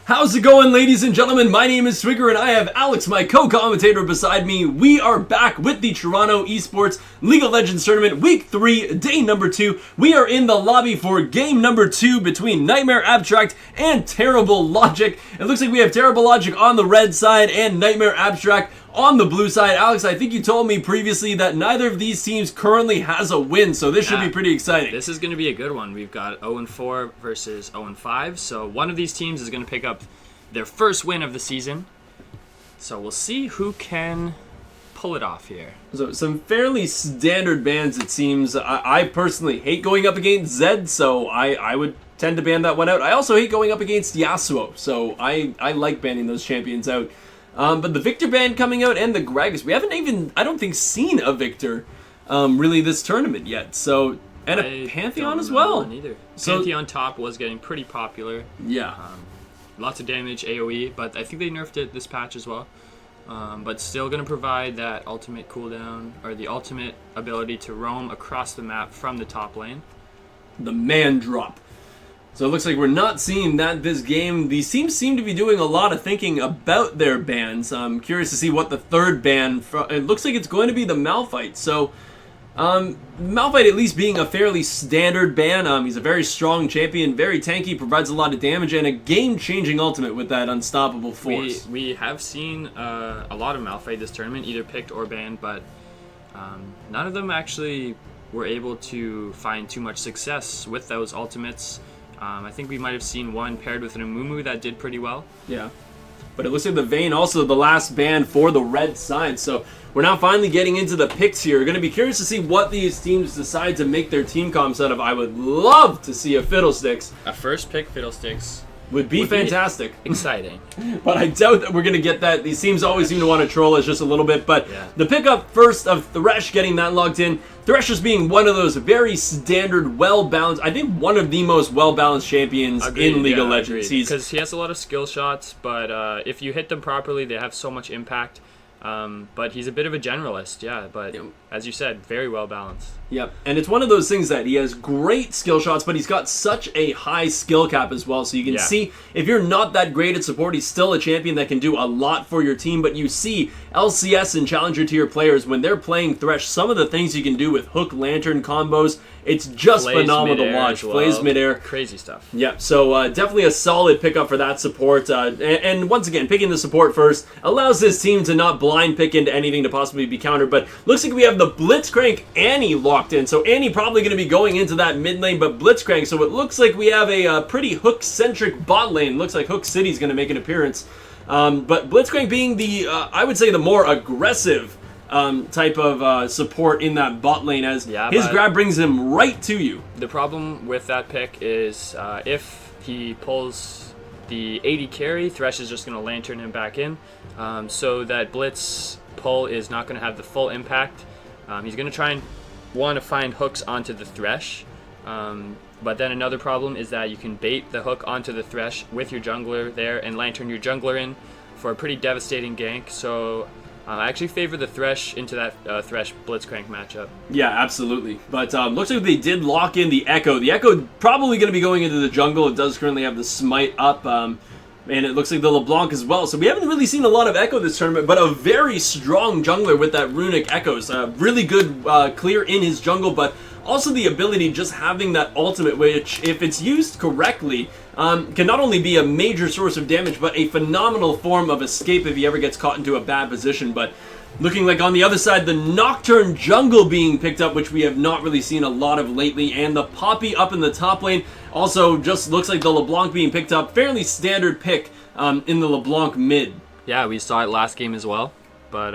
How's it going, ladies and gentlemen? My name is Swigger, and I have Alex, my co-commentator, beside me. We are back with the Toronto eSports League of Legends Tournament, Week 3, Day number 2. We are in the lobby for Game number 2 between Nightmare Abstract and Terrible Logic. It looks like we have Terrible Logic on the red side and Nightmare Abstract on the blue side. Alex, I think you told me previously that neither of these teams currently has a win, so this should be pretty exciting. This is going to be a good one. We've got 0-4 versus 0-5, so one of these teams is going to pick up their first win of the season. So we'll see who can pull it off here. So some fairly standard bans, it seems. I personally hate going up against Zed, so I would tend to ban that one out. I also hate going up against Yasuo, so I like banning those champions out. But the Victor ban coming out and the Gragas, we haven't even, I don't think, seen a Victor really this tournament yet. So, and a Pantheon as well. Neither. So, Pantheon top was getting pretty popular. Yeah. Lots of damage, AoE, but I think they nerfed it this patch as well. But still going to provide that ultimate cooldown, or the ultimate ability to roam across the map from the top lane. The man drop. So it looks like we're not seeing that this game. These teams seem to be doing a lot of thinking about their bans. I'm curious to see what the third ban, it looks like it's going to be the Malphite. So Malphite at least being a fairly standard ban. He's a very strong champion, very tanky, provides a lot of damage, and a game-changing ultimate with that unstoppable force. We have seen a lot of Malphite this tournament, either picked or banned, but none of them actually were able to find too much success with those ultimates. I think we might have seen one paired with an Amumu that did pretty well. Yeah. But it looks like the Vayne also the last ban for the red side. So we're now finally getting into the picks here. We're going to be curious to see what these teams decide to make their team comps out of. I would love to see a Fiddlesticks. A first pick Fiddlesticks. Would be fantastic. Exciting. But I doubt that we're going to get that. These teams always seem to want to troll us just a little bit. But yeah. The pickup first of Thresh getting that logged in. Thresh just being one of those very standard, well-balanced, I think one of the most well-balanced champions in League of Legends. Because he has a lot of skill shots, but if you hit them properly, they have so much impact. But he's a bit of a generalist, yeah. But as you said, very well balanced. Yep, and it's one of those things that he has great skill shots, but he's got such a high skill cap as well. So you can see if you're not that great at support, he's still a champion that can do a lot for your team. But you see LCS and Challenger tier players, when they're playing Thresh, some of the things you can do with hook lantern combos, it's just phenomenal to watch. Plays midair. Crazy stuff. Yeah, so definitely a solid pickup for that support. And once again, picking the support first allows this team to not blind pick into anything to possibly be countered. But looks like we have the Blitzcrank Annie locked in. So Annie probably going to be going into that mid lane, but Blitzcrank. So it looks like we have a pretty hook-centric bot lane. Looks like Hook City's going to make an appearance. But Blitzcrank being the, I would say, the more aggressive type of support in that bot lane, as his grab brings him right to you. The problem with that pick is if he pulls the 80 carry, Thresh is just going to lantern him back in, so that Blitz pull is not going to have the full impact. He's going to try and want to find hooks onto the Thresh, but then another problem is that you can bait the hook onto the Thresh with your jungler there and lantern your jungler in for a pretty devastating gank. So I actually favor the Thresh into that Thresh Blitzcrank matchup. Yeah, absolutely. But looks like they did lock in the Echo. The Echo probably going to be going into the jungle. It does currently have the Smite up, and it looks like the LeBlanc as well. So we haven't really seen a lot of Echo this tournament, but a very strong jungler with that Runic Echoes. Really good clear in his jungle, but also the ability just having that ultimate, which, if it's used correctly, can not only be a major source of damage, but a phenomenal form of escape if he ever gets caught into a bad position. But looking like on the other side, the Nocturne Jungle being picked up, which we have not really seen a lot of lately, and the Poppy up in the top lane. Also, just looks like the LeBlanc being picked up. Fairly standard pick in the LeBlanc mid. Yeah, we saw it last game as well, but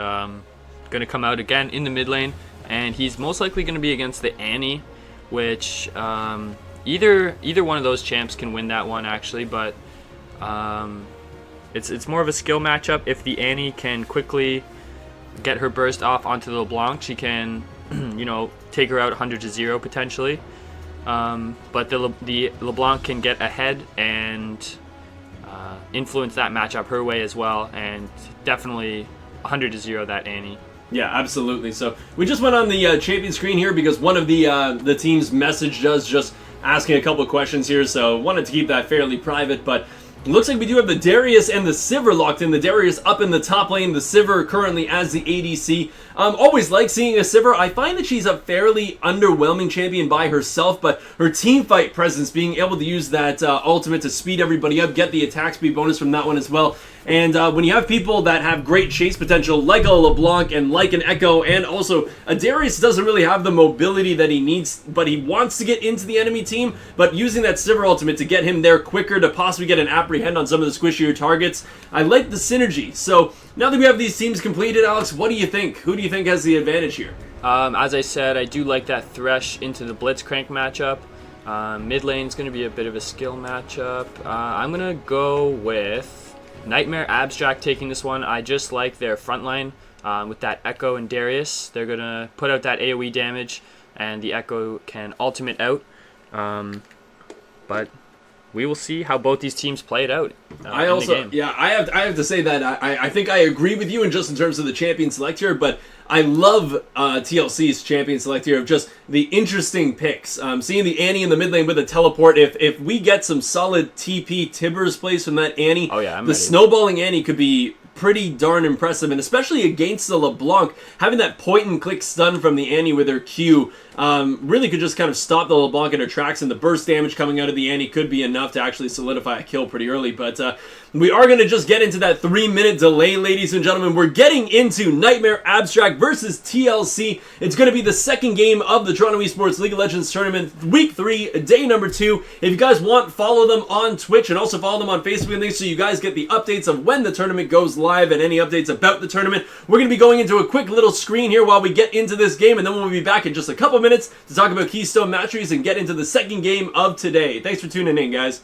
going to come out again in the mid lane. And he's most likely going to be against the Annie, which either one of those champs can win that one, actually. But it's more of a skill matchup. If the Annie can quickly get her burst off onto the LeBlanc, she can, take her out 100-0 potentially. But the LeBlanc can get ahead and influence that matchup her way as well, and definitely 100-0 that Annie. Yeah, absolutely. So we just went on the champion screen here because one of the teams messaged us just asking a couple of questions here, so wanted to keep that fairly private. But It looks like we do have the Darius and the Sivir locked in. The Darius up in the top lane, the Sivir currently as the ADC. Always like seeing a Sivir. I find that she's a fairly underwhelming champion by herself, but her team fight presence, being able to use that ultimate to speed everybody up, get the attack speed bonus from that one as well. And when you have people that have great chase potential, like a LeBlanc and like an Echo, and also a Darius doesn't really have the mobility that he needs, but he wants to get into the enemy team, but using that Sivir ultimate to get him there quicker, to possibly get an apprehend on some of the squishier targets, I like the synergy. So now that we have these teams completed, Alex, what do you think? Who do you think has the advantage here? As I said, I do like that Thresh into the Blitzcrank matchup. Mid lane's going to be a bit of a skill matchup. I'm going to go with Nightmare Abstract taking this one. I just like their front line with that Echo and Darius. They're going to put out that AoE damage, and the Echo can ultimate out. But we will see how both these teams play it out in the game. Yeah, I have to say that I think I agree with you in just in terms of the champion select here, but I love TLC's champion select here of just the interesting picks. Seeing the Annie in the mid lane with a teleport, if we get some solid TP Tibbers plays from that Annie, oh yeah, the snowballing Annie could be pretty darn impressive, and especially against the LeBlanc, having that point and click stun from the Annie with her Q really could just kind of stop the LeBlanc in her tracks, and the burst damage coming out of the Annie could be enough to actually solidify a kill pretty early. But we are going to just get into that 3-minute delay, ladies and gentlemen. We're getting into Nightmare Abstract versus TLC. It's going to be the second game of the Toronto eSports League of Legends Tournament, Week 3, Day number 2. If you guys want, follow them on Twitch and also follow them on Facebook and things so you guys get the updates of when the tournament goes live and any updates about the tournament. We're going to be going into a quick little screen here while we get into this game, and then we'll be back in just a couple minutes to talk about Keystone Matcheries and get into the second game of today. Thanks for tuning in, guys.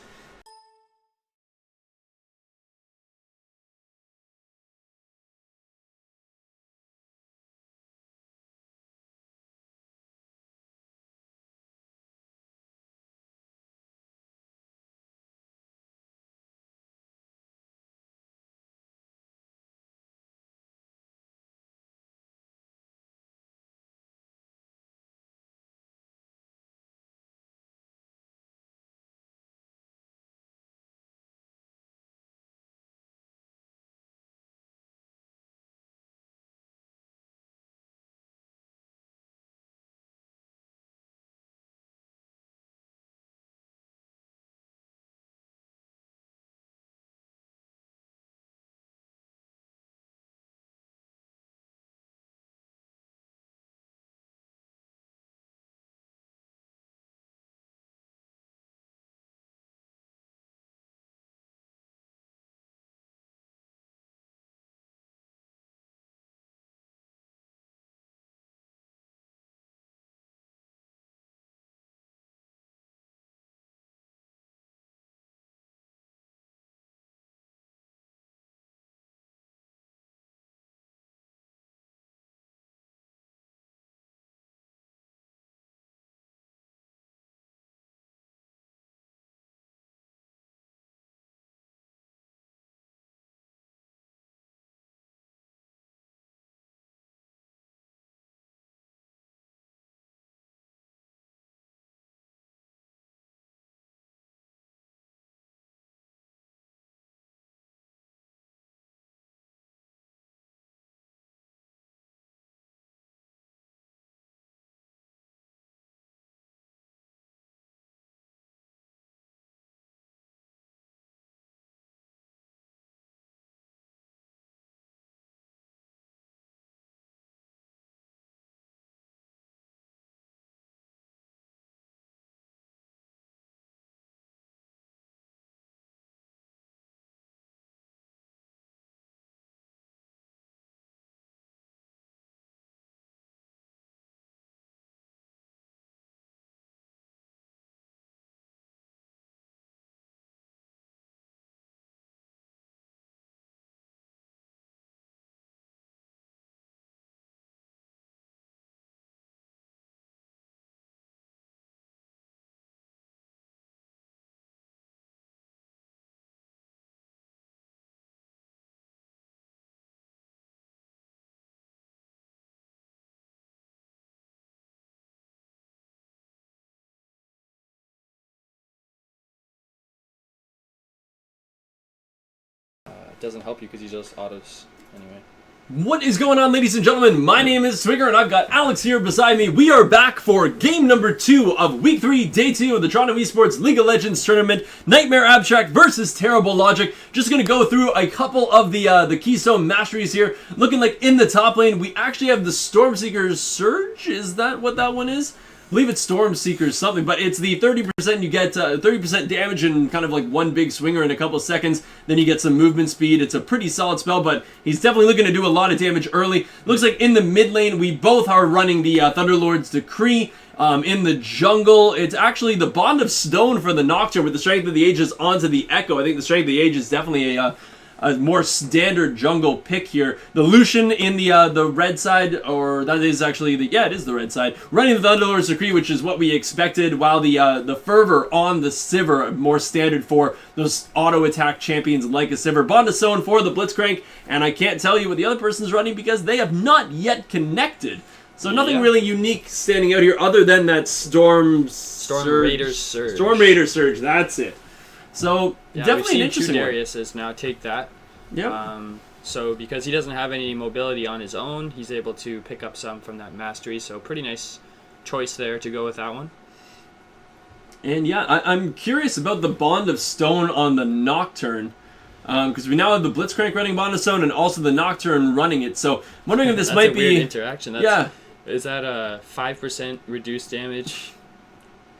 doesn't help you because he just autos anyway. What is going on, ladies and gentlemen? My name is Swigger, and I've got Alex here beside me. We are back for game number 2 of week 3, day 2 of the Toronto eSports League of Legends tournament. Nightmare Abstract versus Terrible Logic. Just going to go through a couple of the Keystone Masteries here. Looking like in the top lane, we actually have the Stormseeker's Surge. Is that what that one is? I believe it's Stormseeker's something, but it's the 30% you get 30% damage and kind of like one big swinger in a couple seconds. Then you get some movement speed. It's a pretty solid spell, but he's definitely looking to do a lot of damage early. Looks like in the mid lane, we both are running the Thunderlord's Decree. In the jungle, it's actually the Bond of Stone for the Nocturne with the Strength of the Ages onto the Echo. I think the Strength of the Age is definitely a more standard jungle pick here. The Lucian in the red side, or that is actually it is the red side, running the Thunderlord's Decree, which is what we expected, while the Fervor on the Sivir, more standard for those auto attack champions like a Sivir. Bond of Stone for the Blitzcrank, and I can't tell you what the other person's running because they have not yet connected. So nothing really unique standing out here other than that Storm Raider Surge. Storm Raider Surge, that's it. So definitely an interesting one. Dariuses now take that. Yeah. So because he doesn't have any mobility on his own, he's able to pick up some from that mastery. So pretty nice choice there to go with that one. And yeah, I'm curious about the Bond of Stone on the Nocturne. Because we now have the Blitzcrank running Bond of Stone and also the Nocturne running it. So I'm wondering if this might be... weird interaction. Is that a 5% reduced damage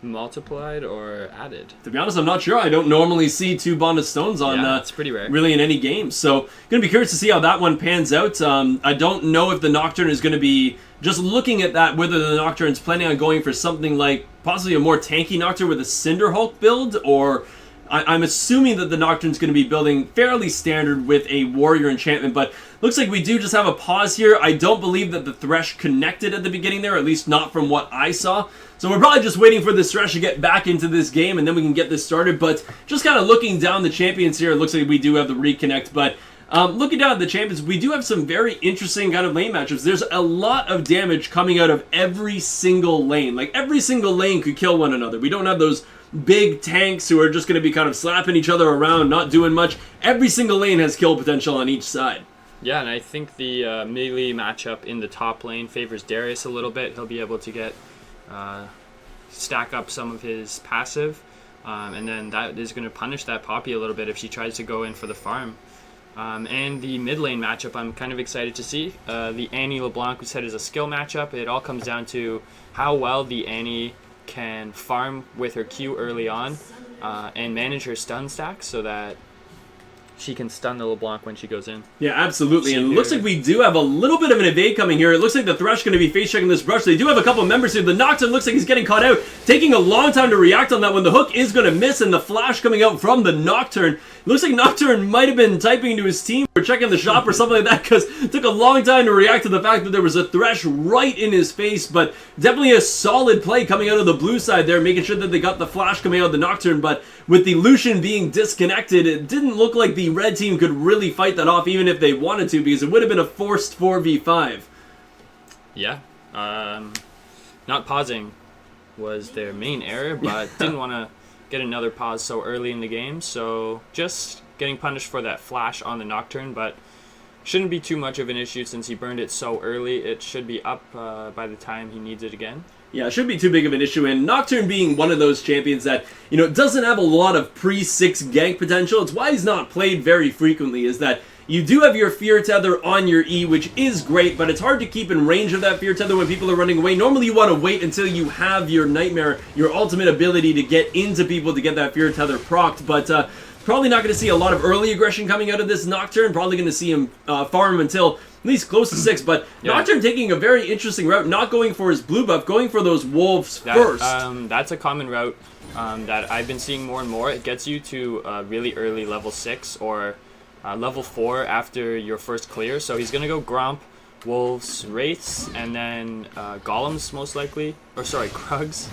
multiplied or added? To be honest, I'm not sure. I don't normally see 2 Bond of Stones on it's pretty rare. Really in any game. So gonna be curious to see how that one pans out. I don't know if the Nocturne is going to be, just looking at that, whether the Nocturne's planning on going for something like possibly a more tanky Nocturne with a Cinder Hulk build, or I'm assuming that the Nocturne's going to be building fairly standard with a Warrior enchantment, but looks like we do just have a pause here. I don't believe that the Thresh connected at the beginning there, at least not from what I saw. So we're probably just waiting for this Thresh to get back into this game, and then we can get this started. But just kind of looking down the champions here, it looks like we do have the reconnect. But looking down at the champions, we do have some very interesting kind of lane matchups. There's a lot of damage coming out of every single lane. Like, every single lane could kill one another. We don't have those big tanks who are just going to be kind of slapping each other around, not doing much. Every single lane has kill potential on each side. Yeah, and I think the melee matchup in the top lane favors Darius a little bit. He'll be able to get stack up some of his passive, and then that is going to punish that Poppy a little bit if she tries to go in for the farm. And the mid lane matchup, I'm kind of excited to see. The Annie LeBlanc, we said, is a skill matchup. It all comes down to how well the Annie can farm with her Q early on and manage her stun stacks so that she can stun the LeBlanc when she goes in. Yeah, absolutely. And it looks like we do have a little bit of an evade coming here. It looks like the Thresh going to be face-checking this brush. They do have a couple members here. The Nocturne looks like he's getting caught out, taking a long time to react on that one. The hook is going to miss, and the flash coming out from the Nocturne. It looks like Nocturne might have been typing to his team or checking the shop or something like that, because it took a long time to react to the fact that there was a Thresh right in his face. But definitely a solid play coming out of the blue side there, making sure that they got the flash coming out of the Nocturne. But with the Lucian being disconnected, it didn't look like the red team could really fight that off, even if they wanted to, because it would have been a forced 4v5. Yeah. Not pausing was their main error, but didn't want to get another pause so early in the game, so just getting punished for that flash on the Nocturne, but shouldn't be too much of an issue since he burned it so early. It should be up by the time he needs it again. Yeah, it shouldn't be too big of an issue, and Nocturne being one of those champions that, doesn't have a lot of pre-6 gank potential. It's why he's not played very frequently, is that you do have your Fear Tether on your E, which is great, but it's hard to keep in range of that Fear Tether when people are running away. Normally you want to wait until you have your Nightmare, your ultimate ability to get into people to get that Fear Tether procced, but probably not going to see a lot of early aggression coming out of this Nocturne. Probably going to see him farm until at least close to 6, but Nocturne taking a very interesting route, not going for his blue buff, going for those wolves first. That's a common route that I've been seeing more and more. It gets you to really early level 6 or level 4 after your first clear. So he's going to go Gromp, Wolves, Wraiths, and then Golems most likely. Or sorry, Krugs.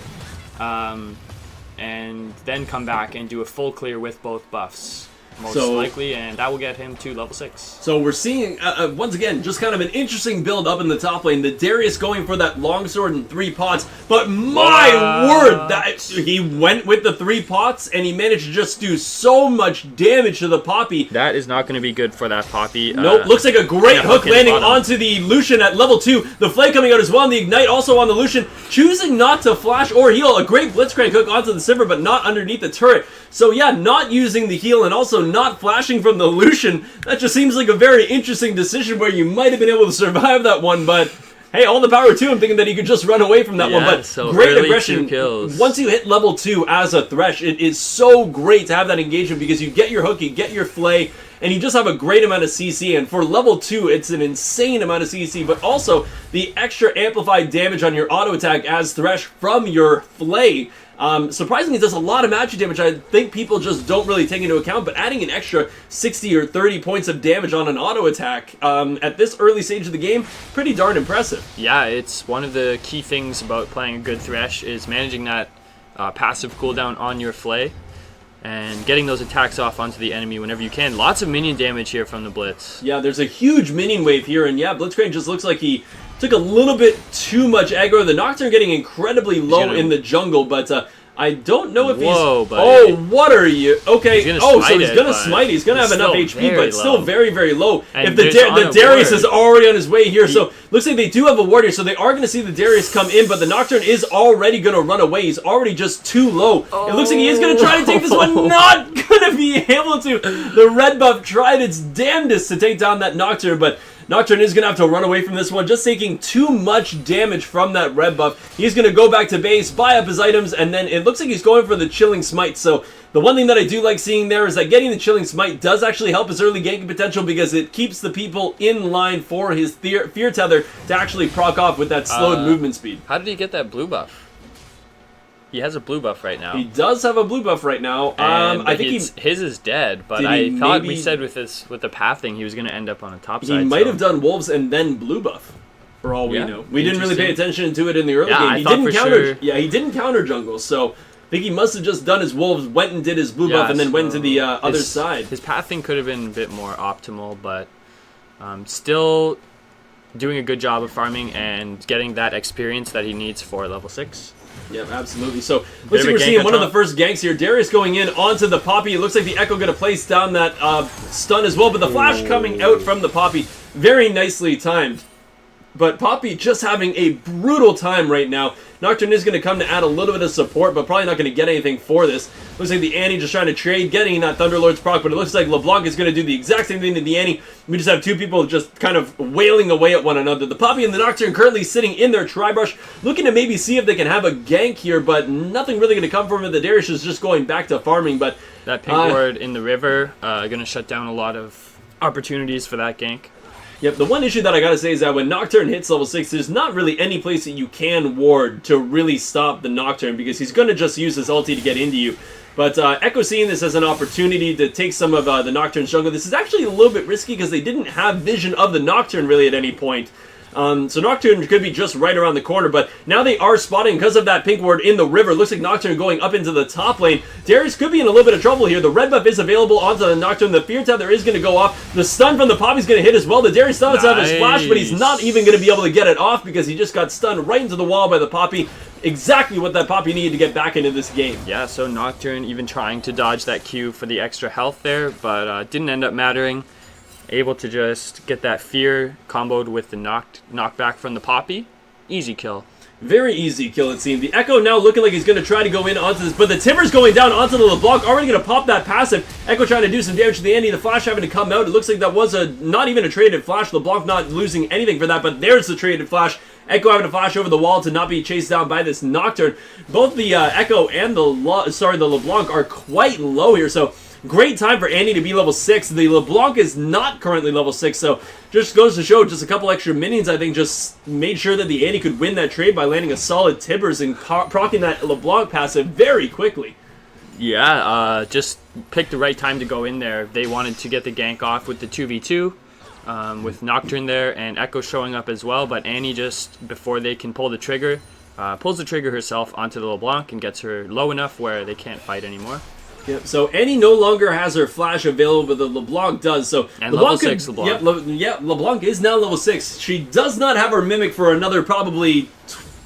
And then come back and do a full clear with both buffs. most So- likely, and that will get him to level 6. So we're seeing, once again, just kind of an interesting build up in the top lane. The Darius going for that longsword and 3 pots, but my word, that he went with the 3 pots, and he managed to just do so much damage to the Poppy. That is not going to be good for that Poppy. Nope, looks like a great hook in the landing bottom. onto the Lucian at level 2. The Flay coming out as well, and the Ignite also on the Lucian, choosing not to flash or heal. A great Blitzcrank hook onto the Sivir, but not underneath the turret. So yeah, not using the heal and also not flashing from the Lucian. That just seems like a very interesting decision where you might have been able to survive that one, but hey, all the power to him, thinking that he could just run away from that one. But so great early aggression. 2 kills. Once you hit level 2 as a Thresh, it is so great to have that engagement because you get your hook, you get your Flay, and you just have a great amount of CC. And for level 2, it's an insane amount of CC, but also the extra amplified damage on your auto attack as Thresh from your Flay. Surprisingly, it does a lot of magic damage. I think people just don't really take into account, but adding an extra 60 or 30 points of damage on an auto attack at this early stage of the game, pretty darn impressive. Yeah, it's one of the key things about playing a good Thresh is managing that passive cooldown on your Flay and getting those attacks off onto the enemy whenever you can. Lots of minion damage here from the Blitz. Yeah, there's a huge minion wave here, and yeah, Blitzcrank just looks like he took a little bit too much aggro. The Nocturne getting incredibly low in the jungle, but I don't know if Whoa, he's... buddy. Oh, what are you? Okay. He's gonna So smite he's it, going to but smite. He's going to have it's enough still HP, but very it's still low. very, very low. And If the there's on a Darius ward. is already on his way here, so looks like they do have a ward here, so they are going to see the Darius come in, but the Nocturne is already going to run away. He's already just too low. It looks like he is going to try to take this one. Not going to be able to. The red buff tried its damnedest to take down that Nocturne, but Nocturne is going to have to run away from this one, just taking too much damage from that red buff. He's going to go back to base, buy up his items, and then it looks like he's going for the Chilling Smite. So the one thing that I do like seeing there is that getting the Chilling Smite does actually help his early ganking potential because it keeps the people in line for his Fear Tether to actually proc off with that slowed movement speed. How did he get that blue buff? He has a blue buff right now. He does have a blue buff right now. I think his is dead, but Did I he thought maybe- we said with the path thing he was going to end up on a top he side. might so- have done Wolves and then blue buff. For all we Yeah, know, we didn't really pay interesting. attention to it in the early Yeah, game. I He thought didn't for counter. sure- Yeah, he didn't counter jungle. So I think he must have just done his Wolves, went and did his blue Yeah, buff, and then went to the so other his- side. His path thing could have been a bit more optimal, but still doing a good job of farming and getting that experience that he needs for level 6. Yeah, absolutely. So looks of like a we're gank seeing on one of the top. first ganks here. Darius going in onto the Poppy. It looks like the Echo going to place down that stun as well, but the flash coming out from the Poppy, very nicely timed. But Poppy just having a brutal time right now. Nocturne is going to come to add a little bit of support, but probably not going to get anything for this. Looks like the Annie just trying to trade, getting that Thunderlord's proc, but it looks like LeBlanc is going to do the exact same thing to the Annie. We just have two people just kind of wailing away at one another. The Poppy and the Nocturne currently sitting in their Tri-Brush, looking to maybe see if they can have a gank here, but nothing really going to come from it. The Darius is just going back to farming, but... That pink ward in the river going to shut down a lot of opportunities for that gank. Yep, the one issue that I gotta say is that when Nocturne hits level 6, there's not really any place that you can ward to really stop the Nocturne because he's gonna just use his ulti to get into you. But Echo seeing this as an opportunity to take some of the Nocturne's jungle. This is actually a little bit risky because they didn't have vision of the Nocturne really at any point. So Nocturne could be just right around the corner, but now they are spotting because of that pink ward in the river. Looks like Nocturne going up into the top lane. Darius could be in a little bit of trouble here. The red buff is available onto the Nocturne. The Fear Tether is going to go off. The stun from the Poppy's going to hit as well. The Darius still has to have his flash, but he's not even going to be able to get it off because he just got stunned right into the wall by the Poppy. Exactly what that Poppy needed to get back into this game. Yeah, so Nocturne even trying to dodge that Q for the extra health there, but didn't end up mattering. Able to just get that fear comboed with the knockback from the Poppy. Easy kill. Very easy kill, it seemed. The Echo now looking like he's going to try to go in onto this, but the Timber's going down onto the LeBlanc, already going to pop that passive. Echo trying to do some damage to the Andy. The flash having to come out. It looks like that was not even a traded flash. LeBlanc not losing anything for that, but there's the traded flash. Echo having to flash over the wall to not be chased down by this Nocturne. Both the Echo and the LeBlanc are quite low here, so great time for Andy to be level 6. The LeBlanc is not currently level 6, so just goes to show just a couple extra minions, I think, just made sure that the Andy could win that trade by landing a solid Tibbers and proccing that LeBlanc passive very quickly. Yeah, just picked the right time to go in there. They wanted to get the gank off with the 2v2, with Nocturne there and Echo showing up as well, but Annie just, before they can pull the trigger, pulls the trigger herself onto the LeBlanc and gets her low enough where they can't fight anymore. Yep. So Annie no longer has her flash available, but the LeBlanc does. So And LeBlanc level 6 LeBlanc. LeBlanc is now level 6. She does not have her Mimic for another probably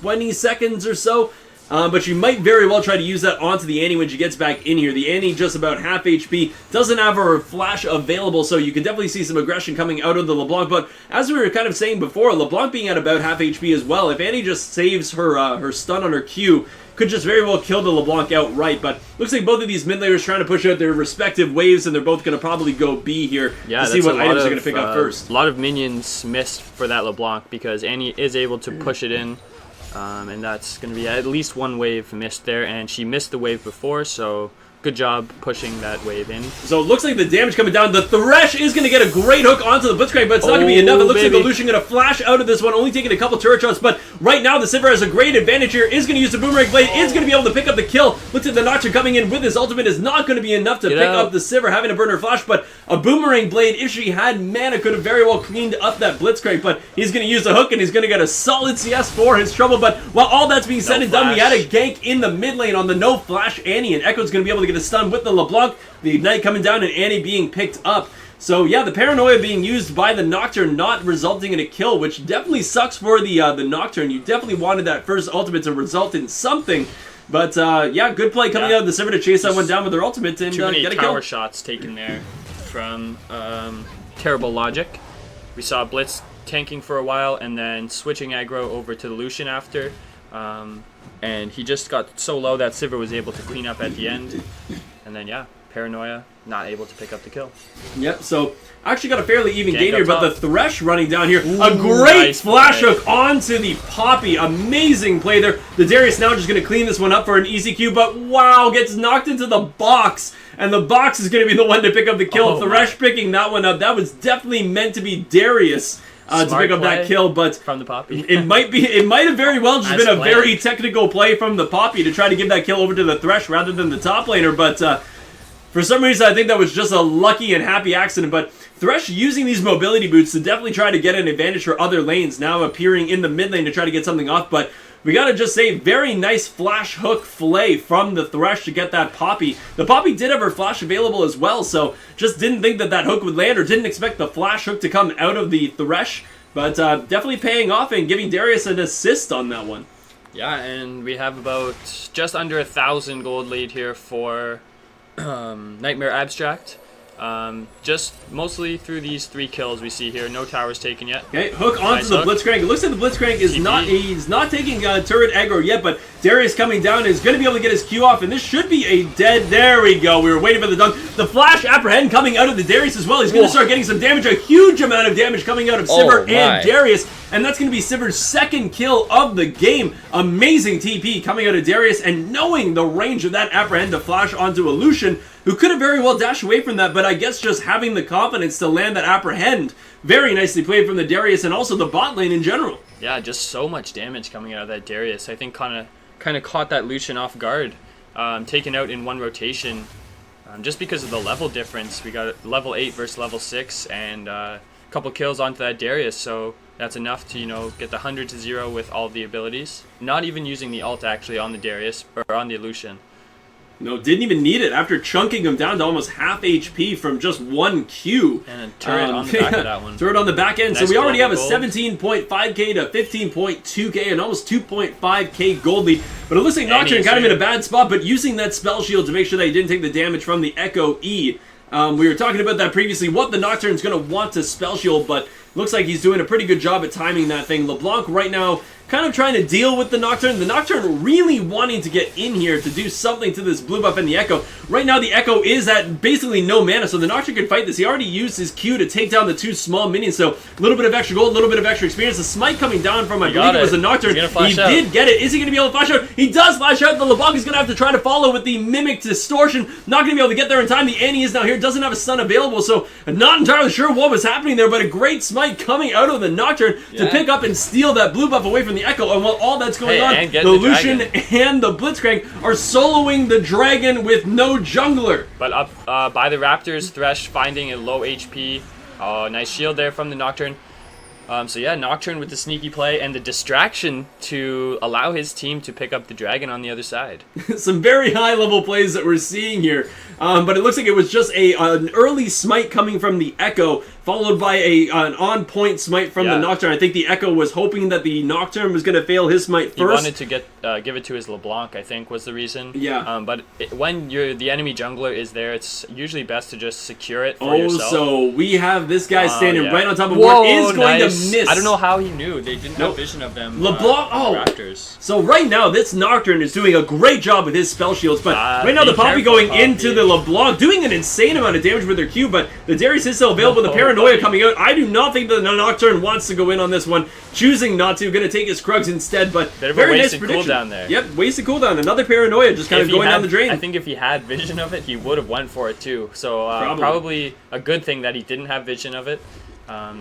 20 seconds or so. But she might very well try to use that onto the Annie when she gets back in here. The Annie just about half HP, doesn't have her flash available, so you can definitely see some aggression coming out of the LeBlanc. But as we were kind of saying before, LeBlanc being at about half HP as well, if Annie just saves her her stun on her Q, could just very well kill the LeBlanc outright. But looks like both of these mid laners trying to push out their respective waves, and they're both going to probably go B here to see what items they're going to pick up first. A lot of minions missed for that LeBlanc because Annie is able to push it in. And that's going to be at least one wave missed there, and she missed the wave before, so good job pushing that wave in. So it looks like the damage coming down. The Thresh is going to get a great hook onto the Blitzcrank, but it's not going to be enough. It looks like the Lucian going to flash out of this one, only taking a couple turret shots, but right now the Sivir has a great advantage here, is going to use the Boomerang Blade, is going to be able to pick up the kill. Looks like the Nocturne coming in with his ultimate is not going to be enough to pick up the Sivir, having to burn her flash, but a Boomerang Blade, if she had mana, could have very well cleaned up that Blitzcrank, but he's going to use the hook, and he's going to get a solid CS for his trouble. But while all that's being said and done, we had a gank in the mid lane on the no flash Annie, and Echo's going to be able to get a stun with the LeBlanc. The Ignite coming down and Annie being picked up. So yeah, the Paranoia being used by the Nocturne, not resulting in a kill, which definitely sucks for the Nocturne. You definitely wanted that first ultimate to result in something. But yeah, good play coming out of the Sivir to chase that one down with their ultimate and get a kill. Too many tower kill. shots taken there from terrible logic. We saw Blitz tanking for a while and then switching aggro over to the Lucian after. And he just got so low that Sivir was able to clean up at the end. And then, yeah, Paranoia not able to pick up the kill. Yep, so actually got a fairly even game here, but top. the Thresh running down here. Ooh, a great nice flash play. hook onto the Poppy. Amazing play there. The Darius now just going to clean this one up for an easy Q, but wow, gets knocked into the box. And the box is going to be the one to pick up the kill. Thresh picking that one up. That was definitely meant to be Darius. To pick up that kill, but from the Poppy. it might have very well just been a very technical play from the Poppy to try to give that kill over to the Thresh rather than the top laner, but for some reason I think that was just a lucky and happy accident. But Thresh using these mobility boots to definitely try to get an advantage for other lanes, now appearing in the mid lane to try to get something off, but we gotta just say, very nice flash hook flay from the Thresh to get that Poppy. The Poppy did have her flash available as well, so just didn't think that that hook would land, or didn't expect the flash hook to come out of the Thresh. But definitely paying off and giving Darius an assist on that one. Yeah, and we have about just under 1,000 gold lead here for Nightmare Abstract. Just mostly through these 3 kills we see here. No towers taken yet. Okay, hook onto the Blitzcrank. It looks like the Blitzcrank is he's not taking turret aggro yet, but Darius coming down is going to be able to get his Q off, and this should be a dead. There we go. We were waiting for the dunk. The flash apprehend coming out of the Darius as well. He's going to start getting some damage, a huge amount of damage coming out of Sivir and Darius, and that's going to be Sivir's second kill of the game. Amazing TP coming out of Darius, and knowing the range of that apprehend to flash onto a Lucian, who could have very well dashed away from that, but I guess just having the confidence to land that apprehend. Very nicely played from the Darius and also the bot lane in general. Yeah, just so much damage coming out of that Darius. I think kind of caught that Lucian off guard, taken out in one rotation, just because of the level difference. We got level 8 versus level 6, and a couple kills onto that Darius, so that's enough to, get the 100 to 0 with all of the abilities. Not even using the ult actually on the Darius, or on the Lucian. No, didn't even need it after chunking him down to almost half HP from just one Q. And a turret on the back of that one. Turret on the back end. Nice, so we already have a gold. 17.5k to 15.2k and almost 2.5k gold lead. But it looks like Nocturne kind of in a bad spot, but using that spell shield to make sure that he didn't take the damage from the Echo E. We were talking about that previously, what the Nocturne's going to want to spell shield, but looks like he's doing a pretty good job at timing that thing. LeBlanc right now kind of trying to deal with the Nocturne. The Nocturne really wanting to get in here to do something to this blue buff and the Echo. Right now the Echo is at basically no mana, so the Nocturne can fight this. He already used his Q to take down the 2 small minions, so a little bit of extra gold, a little bit of extra experience. The smite coming down from, I believe it was the Nocturne. He did get it. Is he going to be able to flash out? He does flash out. The LeBlanc is going to have to try to follow with the Mimic Distortion. Not going to be able to get there in time. The Annie is now here, doesn't have a stun available, so I'm not entirely sure what was happening there, but a great smite coming out of the Nocturne to pick up and steal that blue buff away from the Echo. And while all that's going on, the Lucian and the Blitzcrank are soloing the dragon with no jungler. But up by the Raptors, Thresh finding a low HP. Oh, nice shield there from the Nocturne. So yeah, Nocturne with the sneaky play and the distraction to allow his team to pick up the dragon on the other side. Some very high-level plays that we're seeing here. But it looks like it was just an early smite coming from the Echo, followed by an on-point smite from the Nocturne. I think the Echo was hoping that the Nocturne was going to fail his smite first. He wanted to give it to his LeBlanc, I think, was the reason. Yeah. But when the enemy jungler is there, it's usually best to just secure it for yourself. So we have this guy standing right on top of what is going to miss. I don't know how he knew. They didn't have vision of them. LeBlanc, Raptors. So right now, this Nocturne is doing a great job with his spell shields, but right now the Poppy going into the LeBlanc, doing an insane amount of damage with their Q, but the Darius is still available. The Paranoia coming out. I do not think that the Nocturne wants to go in on this one, choosing not to, going to take his Krugs instead, but very nice prediction. Cooldown there. Yep, wasted cooldown. Another Paranoia just kind of going down the drain. I think if he had vision of it, he would have went for it too. So probably a good thing that he didn't have vision of it.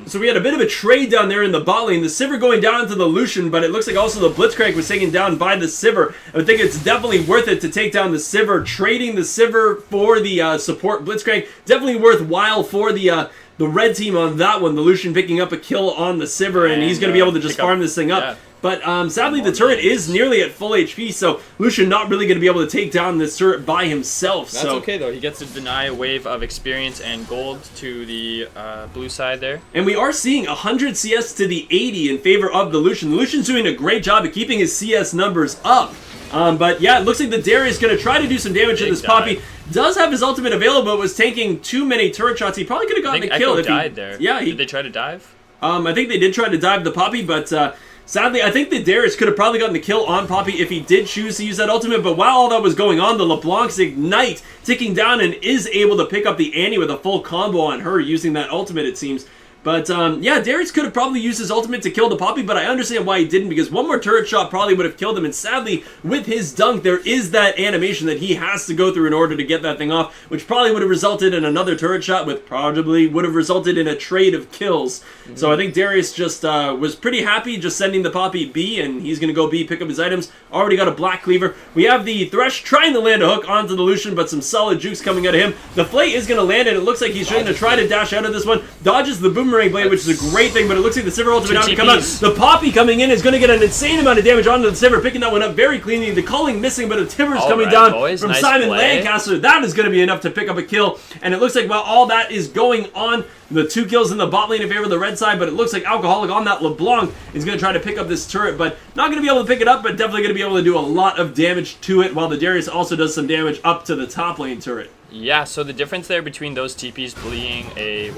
So we had a bit of a trade down there in the bot lane. The Sivir going down to the Lucian, but it looks like also the Blitzcrank was taken down by the Sivir. I think it's definitely worth it to take down the Sivir. Trading the Sivir for the support Blitzcrank, definitely worthwhile for the red team on that one. The Lucian picking up a kill on the Sivir, and he's going to be able to just farm this thing up. Yeah. But sadly, the turret is nearly at full HP, so Lucian not really going to be able to take down this turret by himself. That's okay, though. He gets to deny a wave of experience and gold to the blue side there. And we are seeing 100 CS to the 80 in favor of the Lucian. The Lucian's doing a great job of keeping his CS numbers up. But yeah, it looks like the Darius is going to try to do some damage to this Poppy. Does have his ultimate available, but was taking too many turret shots. He probably could have gotten the kill. Echo died there. Yeah, did they try to dive? I think they did try to dive the Poppy, but sadly, I think the Darius could have probably gotten the kill on Poppy if he did choose to use that ultimate, but while all that was going on, the LeBlanc's Ignite ticking down and is able to pick up the Annie with a full combo on her using that ultimate, it seems. But, yeah, Darius could have probably used his ultimate to kill the Poppy, but I understand why he didn't, because one more turret shot probably would have killed him, and sadly, with his dunk, there is that animation that he has to go through in order to get that thing off, which probably would have resulted in another turret shot, which probably would have resulted in a trade of kills. So I think Darius just was pretty happy just sending the Poppy B, and he's going to go B, pick up his items. Already got a Black Cleaver. We have the Thresh trying to land a hook onto the Lucian, but some solid jukes coming out of him. The Flay is going to land, and it looks like he's trying to try to dash out of this one. Dodges the Boomerang Blade, which is a great thing, but it looks like the Sivir ultimate out to come out. The Poppy coming in is going to get an insane amount of damage onto the Sivir, picking that one up very cleanly. The culling missing, but a Timbers coming down from Simon Lancaster. That is going to be enough to pick up a kill, and it looks like while all that is going on, the 2 kills in the bot lane in favor of the red side, but it looks like Alcoholic on that LeBlanc is going to try to pick up this turret, but not going to be able to pick it up, but definitely going to be able to do a lot of damage to it, while the Darius also does some damage up to the top lane turret. Yeah, so the difference there between those TPs being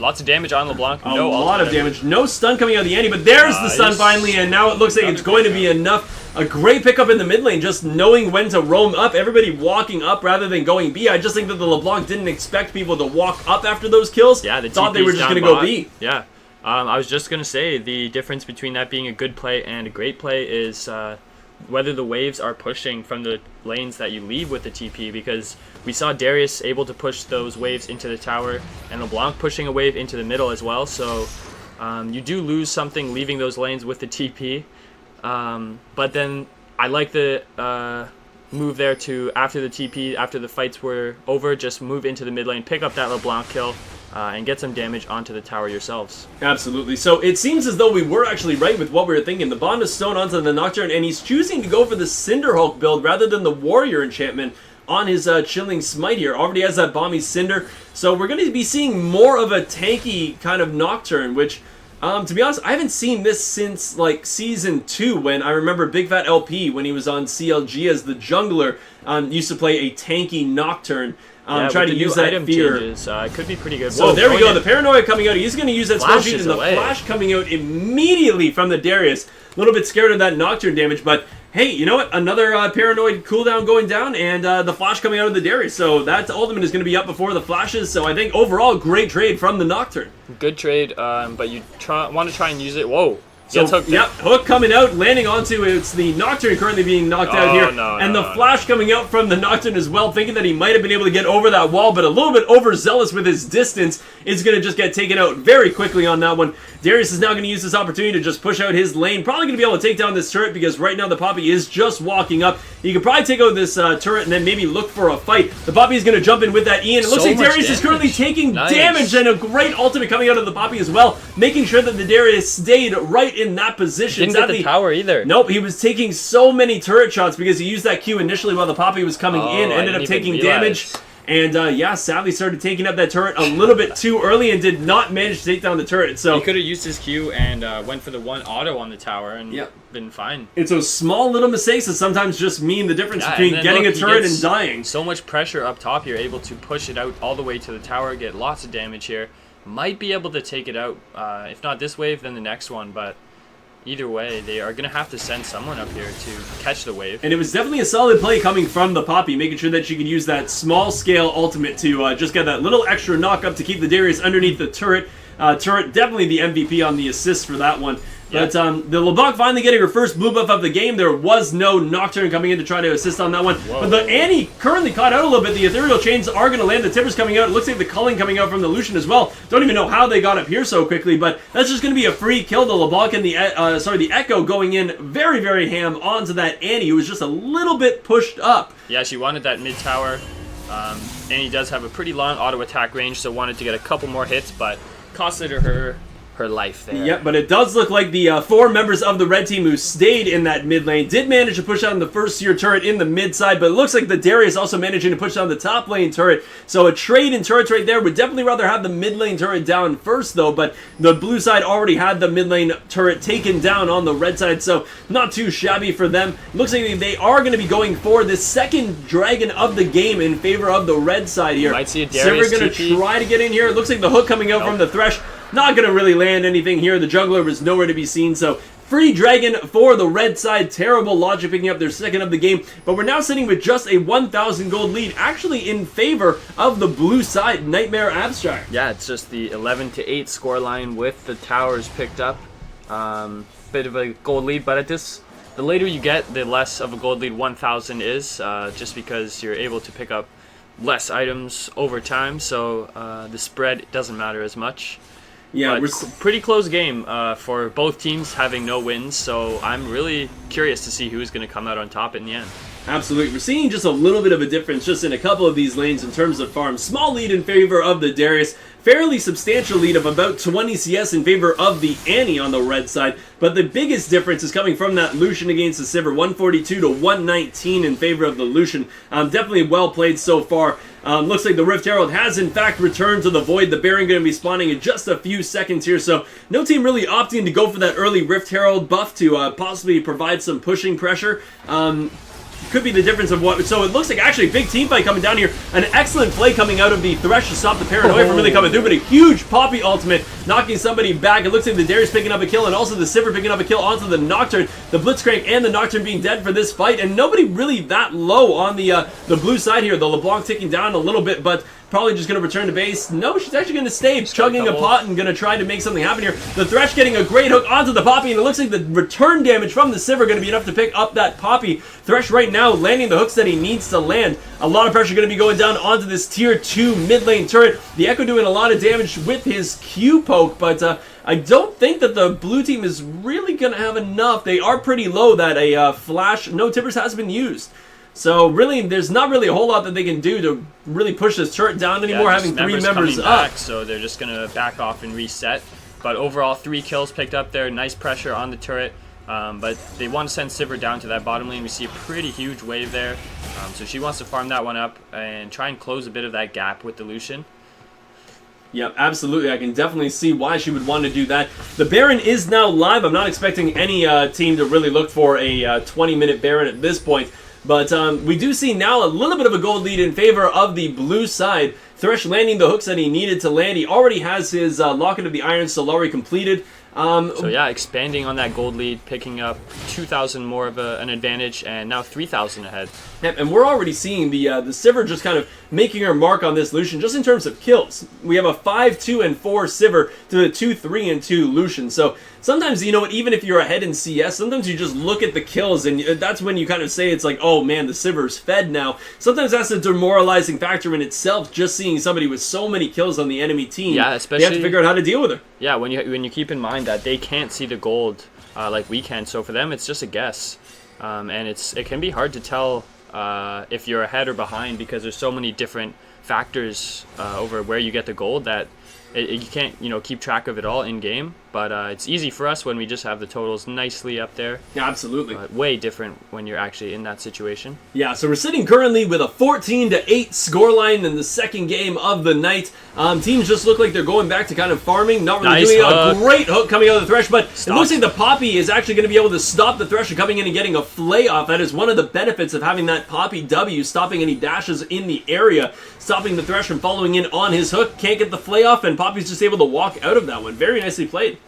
lots of damage on LeBlanc. A lot of damage. No stun coming out of the Annie, but there's the stun finally, and now it looks like it's going to be enough. A great pickup in the mid lane, just knowing when to roam up. Everybody walking up rather than going B. I just think that the LeBlanc didn't expect people to walk up after those kills. Yeah, thought they were just going to go B. Yeah. I was just going to say, the difference between that being a good play and a great play is whether the waves are pushing from the lanes that you leave with the TP, because we saw Darius able to push those waves into the tower, and LeBlanc pushing a wave into the middle as well, so you do lose something leaving those lanes with the TP, but then I like the move there to, after the TP, after the fights were over, just move into the mid lane, pick up that LeBlanc kill, and get some damage onto the tower yourselves. Absolutely. So it seems as though we were actually right with what we were thinking. The Bond is Stone onto the Nocturne, and he's choosing to go for the Cinder Hulk build rather than the Warrior enchantment on his Chilling Smite here. Already has that Bomby Cinder. So we're going to be seeing more of a tanky kind of Nocturne, which, to be honest, I haven't seen this since, like, Season 2, when I remember Big Fat LP, when he was on CLG as the jungler, used to play a tanky Nocturne. Try to use that fear. Changes, it could be pretty good. So there we go. The Paranoia coming out. He's going to use that spell sheet, and the Flash coming out immediately from the Darius. A little bit scared of that Nocturne damage, but hey, you know what? Another Paranoid cooldown going down, and the Flash coming out of the Darius. So that ultimate is going to be up before the Flashes. So I think overall, great trade from the Nocturne. Good trade, but you want to try and use it. Whoa. So, hook coming out, landing onto it's the Nocturne currently being knocked out here. And the Flash coming out from the Nocturne as well, thinking that he might have been able to get over that wall, but a little bit overzealous with his distance. is going to just get taken out very quickly on that one. Darius is now going to use this opportunity to just push out his lane. Probably going to be able to take down this turret because right now the Poppy is just walking up. He could probably take out this turret and then maybe look for a fight. The Poppy is going to jump in with that Ian. It looks like Darius is currently taking damage, and a great ultimate coming out of the Poppy as well, making sure that the Darius stayed right in that position. Didn't get the tower either. Nope, he was taking so many turret shots because he used that Q initially while the Poppy was coming in, ended up taking damage. And yeah, sadly started taking up that turret a little bit too early and did not manage to take down the turret. So he could have used his Q and went for the one auto on the tower and been fine. It's those small little mistakes that sometimes just mean the difference between getting a turret and dying. So much pressure up top, you're able to push it out all the way to the tower, get lots of damage here. Might be able to take it out, if not this wave, then the next one, but either way, they are going to have to send someone up here to catch the wave. And it was definitely a solid play coming from the Poppy, making sure that she could use that small-scale ultimate to just get that little extra knock-up to keep the Darius underneath the turret. Turret, definitely the MVP on the assist for that one. But the LeBlanc finally getting her first blue buff of the game. There was no Nocturne coming in to try to assist on that one. Whoa. But the Annie currently caught out a little bit. The Ethereal Chains are going to land. The Timbers coming out. It looks like the culling coming out from the Lucian as well. Don't even know how they got up here so quickly, but that's just going to be a free kill. The LeBlanc and the Echo going in very, very ham onto that Annie, who was just a little bit pushed up. Yeah, she wanted that mid tower. Annie does have a pretty long auto attack range, so wanted to get a couple more hits, but costed her life there. Yep, but it does look like the 4 members of the red team who stayed in that mid lane did manage to push down the first tier turret in the mid side, but it looks like the Darius also managing to push down the top lane turret. So a trade in turrets right there. Would definitely rather have the mid lane turret down first though, but the blue side already had the mid lane turret taken down on the red side, so not too shabby for them. Looks like they are going to be going for the second dragon of the game in favor of the red side here. Might see a Darius Sivir going to try to get in here. It looks like the hook coming out from the Thresh. Not going to really land anything here. The jungler was nowhere to be seen, so free dragon for the red side. Terrible logic picking up their second of the game, but we're now sitting with just a 1,000 gold lead, actually in favor of the blue side. Nightmare Abstract. Yeah, it's just the 11-8 scoreline with the towers picked up. Bit of a gold lead, but the later you get, the less of a gold lead 1,000 is, just because you're able to pick up less items over time, so the spread doesn't matter as much. Yeah, but pretty close game for both teams having no wins, so I'm really curious to see who's going to come out on top in the end. Absolutely. We're seeing just a little bit of a difference just in a couple of these lanes in terms of farm. Small lead in favor of the Darius. Fairly substantial lead of about 20 CS in favor of the Annie on the red side. But the biggest difference is coming from that Lucian against the Sivir. 142 to 119 in favor of the Lucian. Definitely well played so far. Looks like the Rift Herald has in fact returned to the Void. The Baron going to be spawning in just a few seconds here. So no team really opting to go for that early Rift Herald buff to possibly provide some pushing pressure. Could be the difference of what. So it looks like actually a big team fight coming down here. An excellent play coming out of the Thresh to stop the paranoia from really coming through, but a huge Poppy ultimate knocking somebody back. It looks like the Darius picking up a kill and also the Sivir picking up a kill onto the Nocturne. The Blitzcrank and the Nocturne being dead for this fight, and nobody really that low on the blue side here. The LeBlanc ticking down a little bit, but probably just going to return to base. No, she's actually going to stay chugging a pot and going to try to make something happen here. The Thresh getting a great hook onto the Poppy, and it looks like the return damage from the Sivir going to be enough to pick up that Poppy. Thresh right now landing the hooks that he needs to land. A lot of pressure going to be going down onto this tier 2 mid lane turret. The Echo doing a lot of damage with his Q poke, but I don't think that the blue team is really going to have enough. They are pretty low that a flash, no Timbers has been used. So really, there's not really a whole lot that they can do to really push this turret down anymore, having 3 members up. Back, so they're just going to back off and reset. But overall, 3 kills picked up there. Nice pressure on the turret. But they want to send Sivir down to that bottom lane. We see a pretty huge wave there. So she wants to farm that one up and try and close a bit of that gap with the Lucian. Yeah, absolutely. I can definitely see why she would want to do that. The Baron is now live. I'm not expecting any team to really look for a 20-minute Baron at this point. But we do see now a little bit of a gold lead in favor of the blue side. Thresh landing the hooks that he needed to land. He already has his Locket of the Iron Solari completed. So yeah, expanding on that gold lead, picking up 2,000 more of an advantage, and now 3,000 ahead. Yep, and we're already seeing the Sivir just kind of making her mark on this Lucian, just in terms of kills. We have a 5, 2, and 4 Sivir to the 2, 3, and 2 Lucian. So sometimes, you know what, even if you're ahead in CS, sometimes you just look at the kills, and that's when you kind of say it's like, oh man, the Siver's fed now. Sometimes that's a demoralizing factor in itself, just seeing somebody with so many kills on the enemy team. Yeah, especially, they have to figure out how to deal with her. Yeah, when you keep in mind that they can't see the gold like we can, so for them it's just a guess. And it can be hard to tell if you're ahead or behind, because there's so many different factors over where you get the gold that you can't, keep track of it all in game. But it's easy for us when we just have the totals nicely up there. Yeah, absolutely. Way different when you're actually in that situation. Yeah, so we're sitting currently with a 14-8 scoreline in the second game of the night. Teams just look like they're going back to kind of farming, not really doing a great hook coming out of the Thresh, but it looks like the Poppy is actually going to be able to stop the Thresh from coming in and getting a flay off. That is one of the benefits of having that Poppy W, stopping any dashes in the area, stopping the Thresh from following in on his hook. Can't get the flay off, and Poppy's just able to walk out of that one. Very nicely played.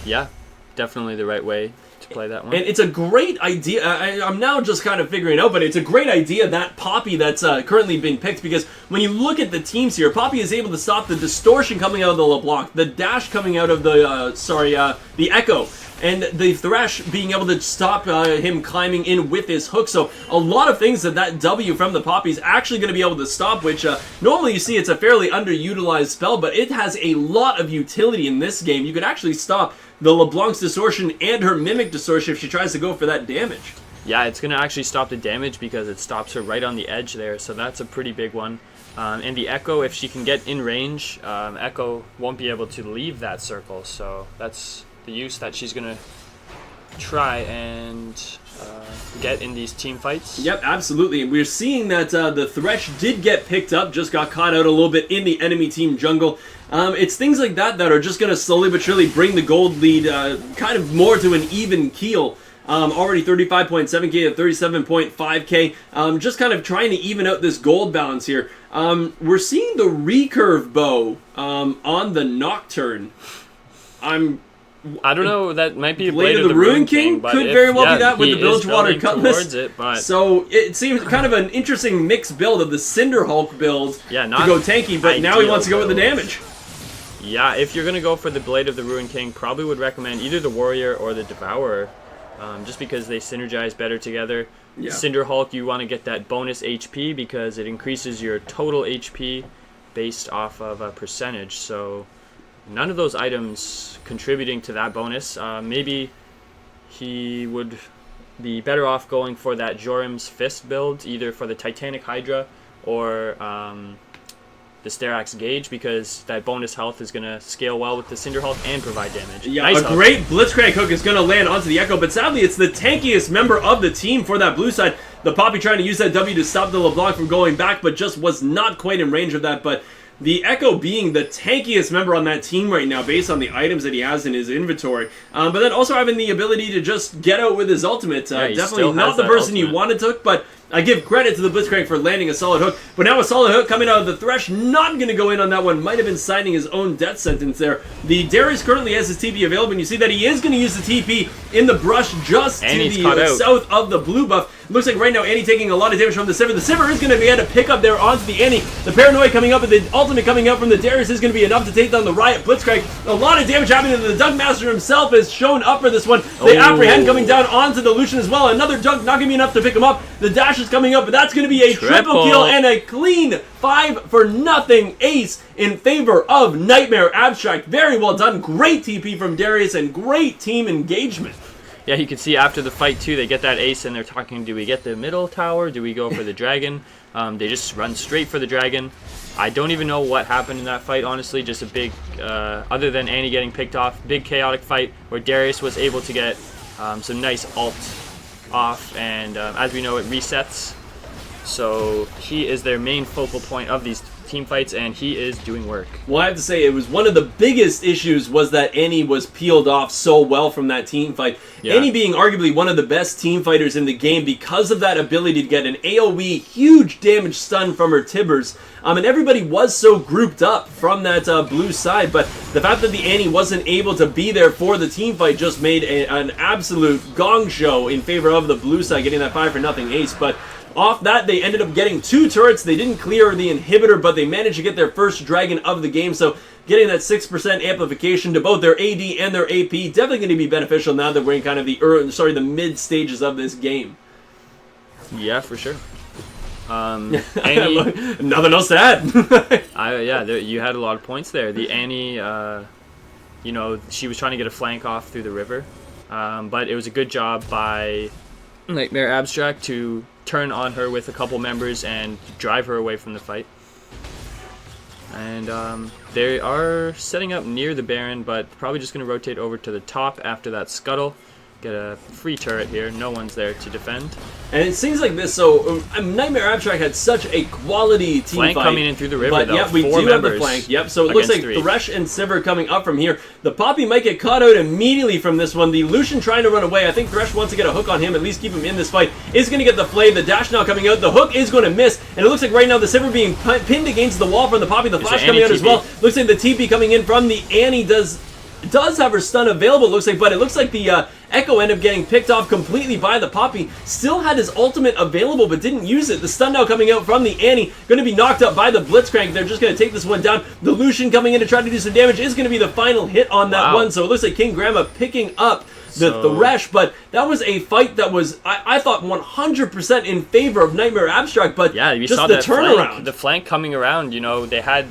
Yeah, definitely the right way to play that one. And it's a great idea. I'm now just kind of figuring it out, but it's a great idea, that Poppy that's currently been picked, because when you look at the teams here, Poppy is able to stop the distortion coming out of the LeBlanc, the dash coming out of the Echo, and the Thresh being able to stop him climbing in with his hook. So a lot of things that W from the Poppy is actually going to be able to stop, which normally you see it's a fairly underutilized spell, but it has a lot of utility in this game. You could actually stop the LeBlanc's distortion and her Mimic distortion if she tries to go for that damage. Yeah, it's going to actually stop the damage because it stops her right on the edge there, so that's a pretty big one. And the Echo, if she can get in range, Echo won't be able to leave that circle, so that's the use that she's going to try and get in these team fights. Yep, absolutely. And we're seeing that the Thresh did get picked up, just got caught out a little bit in the enemy team jungle. It's things like that that are just going to slowly but surely bring the gold lead kind of more to an even keel. Already 35.7k to 37.5k. Just kind of trying to even out this gold balance here. We're seeing the recurve bow on the Nocturne. I don't know, that might be a Blade of the Ruin King, but could very well be that with the Bilgewater Cutlass. But so it seems kind of an interesting mixed build of the Cinder Hulk build to go tanky, but now he wants to go with the damage. Yeah, if you're going to go for the Blade of the Ruin King, probably would recommend either the Warrior or the Devourer, just because they synergize better together. Yeah. Cinder Hulk, you want to get that bonus HP because it increases your total HP based off of a percentage, so none of those items contributing to that bonus. Maybe he would be better off going for that Jorim's Fist build, either for the Titanic Hydra or the Sterax Gauge, because that bonus health is going to scale well with the Cinder Hulk and provide damage. Yeah, nice great Blitzcrank hook is going to land onto the Echo, but sadly it's the tankiest member of the team for that blue side. The Poppy trying to use that W to stop the LeBlanc from going back, but just was not quite in range of that. But the Echo being the tankiest member on that team right now based on the items that he has in his inventory. But then also having the ability to just get out with his ultimate. Definitely not the person you wanted to hook, but I give credit to the Blitzcrank for landing a solid hook. But now a solid hook coming out of the Thresh, not going to go in on that one. Might have been signing his own death sentence there. The Darius currently has his TP available, and you see that he is going to use the TP in the brush just to the south of the blue buff. Looks like right now Annie taking a lot of damage from the Sivir. The Sivir is going to be able to pick up there onto the Annie. The Paranoia coming up and the ultimate coming out from the Darius is going to be enough to take down the Riot Blitzcrank. A lot of damage happening to the Dunk Master himself is shown up for this one. The Apprehend coming down onto the Lucian as well. Another Dunk not going to be enough to pick him up. The Dash is coming up, but that's going to be a triple kill and a clean 5-0 ace in favor of Nightmare Abstract. Very well done. Great TP from Darius and great team engagement. Yeah, you can see after the fight too, they get that ace and they're talking, do we get the middle tower? Do we go for the dragon? They just run straight for the dragon. I don't even know what happened in that fight, honestly. Just a big, other than Annie getting picked off, big chaotic fight where Darius was able to get some nice ult off, and as we know, it resets. So he is their main focal point of these team fights, and he is doing work. Well, I have to say, it was one of the biggest issues was that Annie was peeled off so well from that team fight. Yeah. Annie being arguably one of the best team fighters in the game because of that ability to get an AoE huge damage stun from her Tibbers. And everybody was so grouped up from that blue side, but the fact that the Annie wasn't able to be there for the team fight just made an absolute gong show in favor of the blue side, getting that 5-0 ace. But off that, they ended up getting 2 turrets. They didn't clear the inhibitor, but they managed to get their first dragon of the game. So getting that 6% amplification to both their AD and their AP, definitely going to be beneficial now that we're in kind of the mid stages of this game. Yeah, for sure. Nothing else to add. You had a lot of points there. The Annie, she was trying to get a flank off through the river, but it was a good job by Nightmare Abstract to turn on her with a couple members and drive her away from the fight. And they are setting up near the Baron, but probably just going to rotate over to the top after that scuttle. Get a free turret here. No one's there to defend. And it seems like this, so Nightmare Abstract had such a quality team flank fight. coming in through the river, though. Yeah, we do have the flank. Yep, so it looks like Thresh and Sivir coming up from here. The Poppy might get caught out immediately from this one. The Lucian trying to run away. I think Thresh wants to get a hook on him, at least keep him in this fight. Is going to get the flame. The dash now coming out. The hook is going to miss. And it looks like right now the Sivir being pinned against the wall from the Poppy. The flash coming out as well. Looks like the TP coming in from the Annie does have her stun available, it looks like, but it looks like the Echo ended up getting picked off completely by the Poppy. Still had his ultimate available, but didn't use it. The stun now coming out from the Annie, going to be knocked up by the Blitzcrank. They're just going to take this one down. The Lucian coming in to try to do some damage is going to be the final hit on that one, so it looks like King Grandma picking up the Thresh, but that was a fight that was, I thought, 100% in favor of Nightmare Abstract, but yeah, you just saw the that turnaround. The flank coming around, they had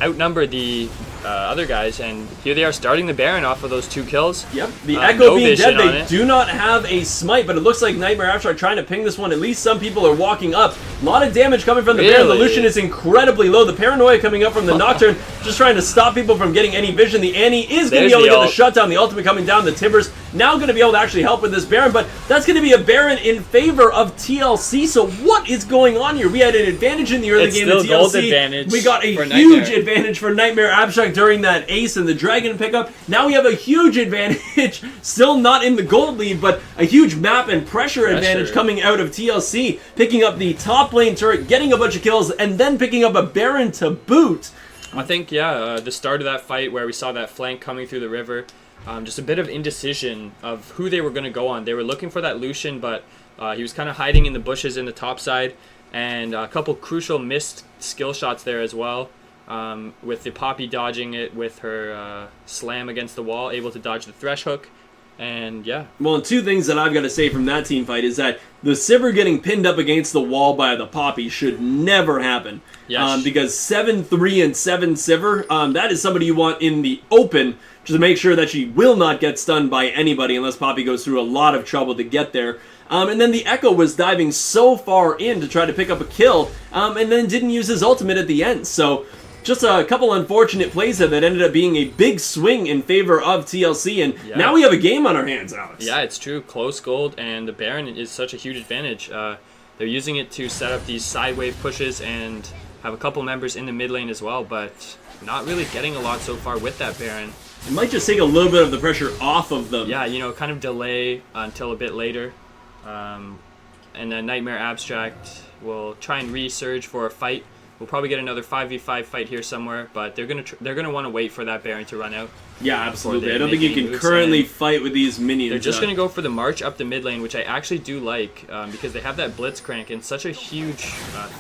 outnumbered the other guys, and here they are starting the Baron off of those 2 kills. Yep, the Echo being dead, they do not have a smite, but it looks like Nightmare Abstract trying to ping this one. At least some people are walking up. A lot of damage coming from the Baron. The Lucian is incredibly low. The Paranoia coming up from the Nocturne, just trying to stop people from getting any vision. The Annie is going to be able to get the shutdown. The ultimate coming down. The Timbers now going to be able to actually help with this Baron, but that's going to be a Baron in favor of TLC. So what is going on here? We had an advantage in the early game of TLC. We got a huge advantage for Nightmare Abstract during that ace and the dragon pickup. Now we have a huge advantage, still not in the gold lead, but a huge map and pressure advantage coming out of TLC, picking up the top lane turret, getting a bunch of kills, and then picking up a Baron to boot. I think, the start of that fight where we saw that flank coming through the river, just a bit of indecision of who they were going to go on. They were looking for that Lucian, but he was kind of hiding in the bushes in the top side, and a couple crucial missed skill shots there as well. With the Poppy dodging it with her slam against the wall, able to dodge the Thresh hook, and yeah. Well, 2 things that I've got to say from that team fight is that the Sivir getting pinned up against the wall by the Poppy should never happen. Yes. Because 7-3 and 7 Sivir, that is somebody you want in the open, just to make sure that she will not get stunned by anybody unless Poppy goes through a lot of trouble to get there. And then the Echo was diving so far in to try to pick up a kill, and then didn't use his ultimate at the end. So just a couple unfortunate plays there that ended up being a big swing in favor of TLC, and now we have a game on our hands, Alex. Yeah, it's true. Close gold, and the Baron is such a huge advantage. They're using it to set up these side wave pushes and have a couple members in the mid lane as well, but not really getting a lot so far with that Baron. It might just take a little bit of the pressure off of them. Yeah, kind of delay until a bit later. And then Nightmare Abstract will try and resurge for a fight. We'll probably get another 5v5 fight here somewhere, but they're gonna want to wait for that Baron to run out. Yeah, absolutely. I don't think you can currently fight with these minions. They're just gonna go for the march up the mid lane, which I actually do like, because they have that Blitzcrank and such a huge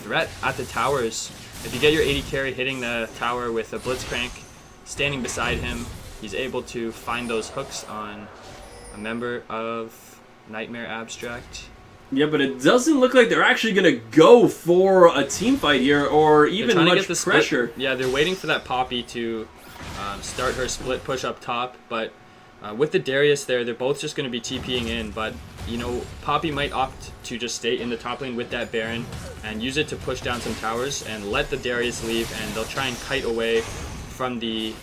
threat at the towers. If you get your AD carry hitting the tower with a Blitzcrank standing beside him, he's able to find those hooks on a member of Nightmare Abstract. Yeah, but it doesn't look like they're actually going to go for a team fight here or even much pressure. Yeah, they're waiting for that Poppy to start her split push up top, but with the Darius there, they're both just going to be TPing in, but Poppy might opt to just stay in the top lane with that Baron and use it to push down some towers and let the Darius leave, and they'll try and kite away from the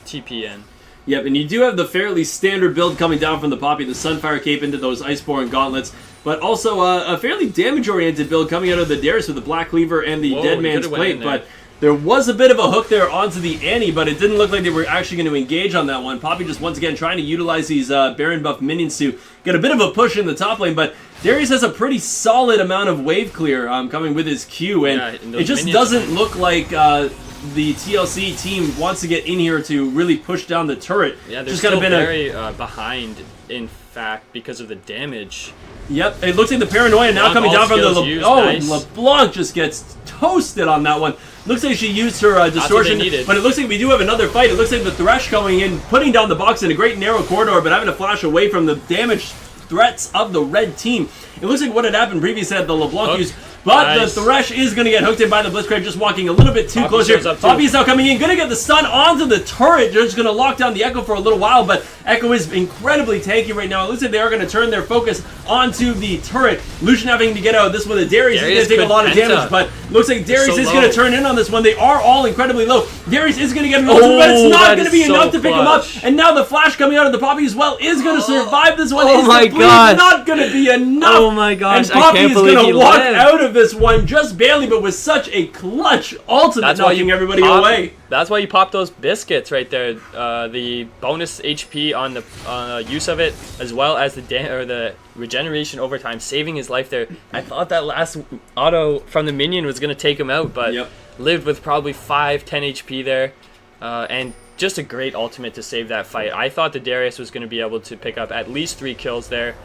TP in. Yep, and you do have the fairly standard build coming down from the Poppy, the Sunfire Cape into those Iceborne Gauntlets, but also a fairly damage-oriented build coming out of the Darius with the Black Cleaver and the Dead Man's Plate, but there was a bit of a hook there onto the Annie, but it didn't look like they were actually going to engage on that one. Poppy just once again trying to utilize these Baron buff minions to get a bit of a push in the top lane, but Darius has a pretty solid amount of wave clear coming with his Q, and it just doesn't look like the TLC team wants to get in here to really push down the turret. Yeah, they're just still very behind in fact, because of the damage. Yep, it looks like the Paranoia now LeBlanc, coming all down from the... skills used, Oh, nice. LeBlanc just gets toasted on that one. Looks like she used her what they distortion, needed. but it looks like we do have another fight. It looks like the Thresh going in, putting down the box in a great narrow corridor, but having to flash away from the damage threats of the red team. It looks like what had happened previously had the LeBlanc Hook. use, but Nice. the Thresh is going to get hooked in by the Blitzcrank, just walking a little bit too Poppy close shows here. up too. Poppy is now coming in, going to get the stun onto the turret, just going to lock down the Echo for a little while, but Echo is incredibly tanky right now. It looks like they are going to turn their focus onto the turret. Lucian having to get out of this one. Darius is going to take a lot of damage, but looks like Darius so is going to low. turn in on this one. They are all incredibly low. Darius is going to get an ultimate, but it's not that going to is be so enough to pick him up. clutch. And now the flash coming out of the Poppy as well is going to survive this one. Oh It's my completely gosh. not going to be enough. Oh my gosh, And I Poppy can't is believe going he to walk lived. out of this one just barely, but with such a clutch ultimate knocking everybody away. That's why you pop those biscuits right there. The bonus HP on the use of it, as well as the regeneration over time, saving his life there. I thought that last auto from the minion was going to take him out, but lived with probably 5-10 HP there. And just a great ultimate to save that fight. I thought the Darius was going to be able to pick up at least 3 kills there.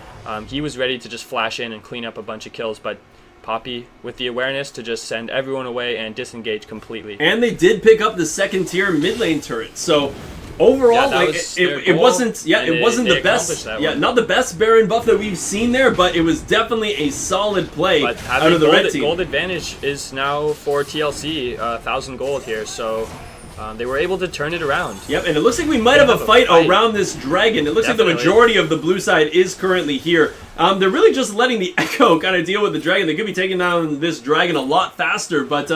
He was ready to just flash in and clean up a bunch of kills, but Poppy with the awareness to just send everyone away and disengage completely. And they did pick up the second tier mid lane turret. So overall, that like was their it goal, wasn't and it wasn't they the best. accomplished that Yeah, one. not the best Baron buff that we've seen there, but it was definitely a solid play But out having of the red team. gold advantage is now for TLC, 1,000 gold here, so they were able to turn it around. Yep, and it looks like we might have a fight around this dragon. It looks like Definitely. the majority of the blue side is currently here. They're really just letting the Echo kind of deal with the dragon. They could be taking down this dragon a lot faster, but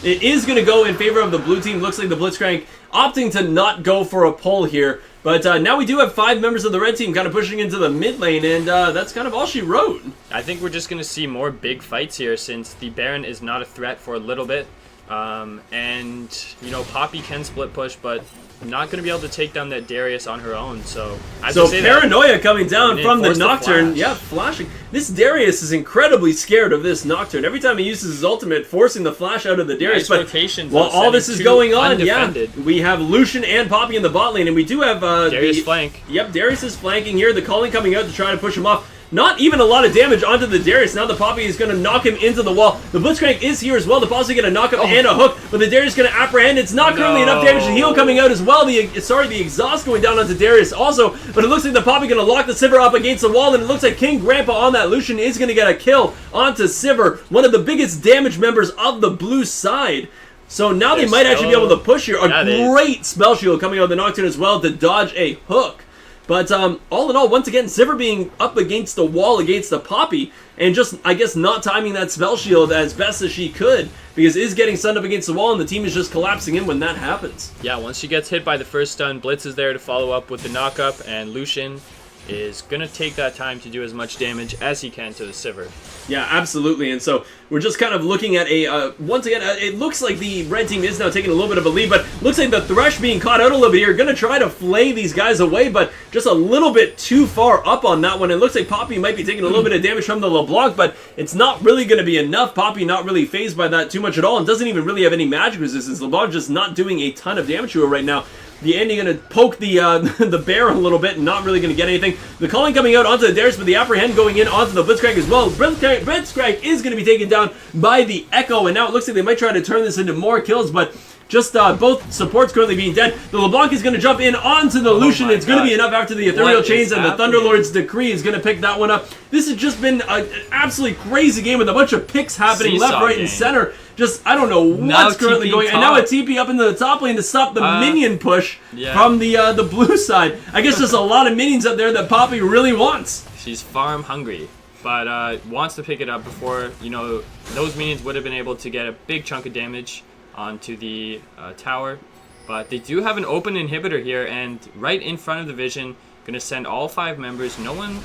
it is going to go in favor of the blue team. Looks like the Blitzcrank opting to not go for a pull here. But now we do have 5 members of the red team kind of pushing into the mid lane, and that's kind of all she wrote. I think we're just going to see more big fights here since the Baron is not a threat for a little bit. And, you know, Poppy can split push, but not going to be able to take down that Darius on her own. So Paranoia coming down from the forced the Nocturne. flash. Yeah, flashing. This Darius is incredibly scared of this Nocturne. Every time he uses his ultimate, forcing the flash out of the Darius. Nice But rotations, while though, all this is sending going two on, undefended. we have Lucian and Poppy in the bot lane, and we do have Darius the flank. Yep, Darius is flanking here. The calling coming out to try to push him off. Not even a lot of damage onto the Darius. Now the Poppy is going to knock him into the wall. The Blitzcrank is here as well. The Poppy's going to knock him and a hook, but the Darius is going to apprehend. It's not currently enough damage. The heal coming out as well. The exhaust going down onto Darius also, but it looks like the Poppy going to lock the Sivir up against the wall, and it looks like King Grandpa on that Lucian is going to get a kill onto Sivir, one of the biggest damage members of the blue side. So now they might actually be able to push here. A great spell shield coming out of the Nocturne as well to dodge a hook. But all in all, once again, Sivir being up against the wall against the Poppy, and just, I guess, not timing that spell shield as best as she could, because is getting stunned up against the wall, and the team is just collapsing in when that happens. Yeah, once she gets hit by the first stun, Blitz is there to follow up with the knock-up, and Lucian is going to take that time to do as much damage as he can to the Sivir. Yeah, absolutely. And so we're just kind of looking at a, once again, it looks like the red team is now taking a little bit of a lead, but looks like the Thresh being caught out a little bit here, going to try to flay these guys away, but just a little bit too far up on that one. It looks like Poppy might be taking a little bit of damage from the LeBlanc, but it's not really going to be enough. Poppy not really phased by that too much at all, and doesn't even really have any magic resistance. LeBlanc just not doing a ton of damage to her right now. The Andy going to poke the the bear a little bit and not really going to get anything. The calling coming out onto the Darius, but the apprehend going in onto the Blitzcrank as well. Blitzcrank is going to be taken down by the Echo, and now it looks like they might try to turn this into more kills, but just both supports currently being dead. The LeBlanc is going to jump in onto the Lucian. It's going to be enough after the Ethereal Chains, and the Thunderlord's Decree is going to pick that one up. This has just been an absolutely crazy game with a bunch of picks happening left, right, and center. Just, I don't know what's currently going on. And now a TP up into the top lane to stop the minion push from the blue side. I guess just a lot of minions up there that Poppy really wants. She's farm hungry, but wants to pick it up before, you know, those minions would have been able to get a big chunk of damage onto the tower. But they do have an open inhibitor here, and right in front of the vision, going to send all 5 members. No one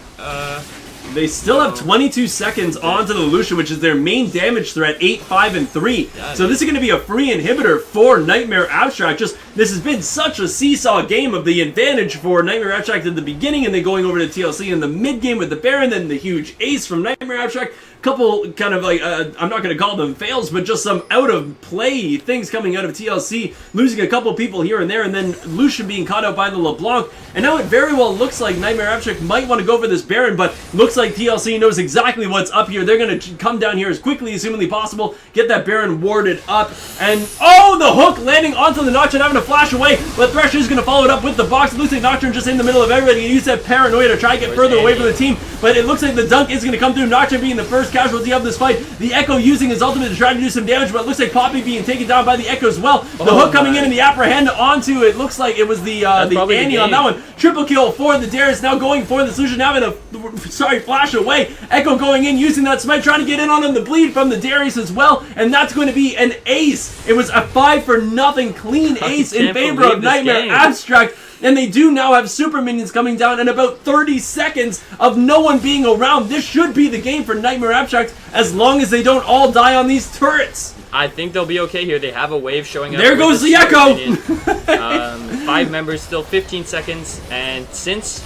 They still have 22 seconds onto the Lucian, which is their main damage threat, 8, 5, and 3. So this is going to be a free inhibitor for Nightmare Abstract. Just, this has been such a seesaw game of the advantage for Nightmare Abstract at the beginning, and then going over to TLC in the mid game with the Baron, then the huge ace from Nightmare Abstract. Couple kind of like, I'm not going to call them fails, but just some out of play things coming out of TLC, losing a couple people here and there, and then Lucian being caught out by the LeBlanc. And now it very well looks like Nightmare Abstract might want to go for this Baron, but looks like TLC knows exactly what's up here. They're going to come down here as quickly as humanly possible, get that Baron warded up, and oh, the hook landing onto the Nocturne, having to flash away, but Thresher is going to follow it up with the box. It looks like Nocturne just in the middle of everybody. He used that paranoia to try and get further away from the team, but it looks like the dunk is going to come through. Nocturne being the first casualty of this fight. The Echo using his ultimate to try to do some damage, but it looks like Poppy being taken down by the Echo as well. The hook coming in and the apprehend onto, it looks like it was the Annie on that one. Triple kill for the Darius, now going for the solution, now having a, flash away. Echo going in, using that smite, trying to get in on him, the bleed from the Darius as well, and that's going to be an ace. It was a 5-for-0 clean ace in favor of Nightmare Abstract. And they do now have super minions coming down in about 30 seconds of no one being around. This should be the game for Nightmare Abstract as long as they don't all die on these turrets. I think they'll be okay here. They have a wave showing up. There goes the Echo! 5 members, still 15 seconds. And since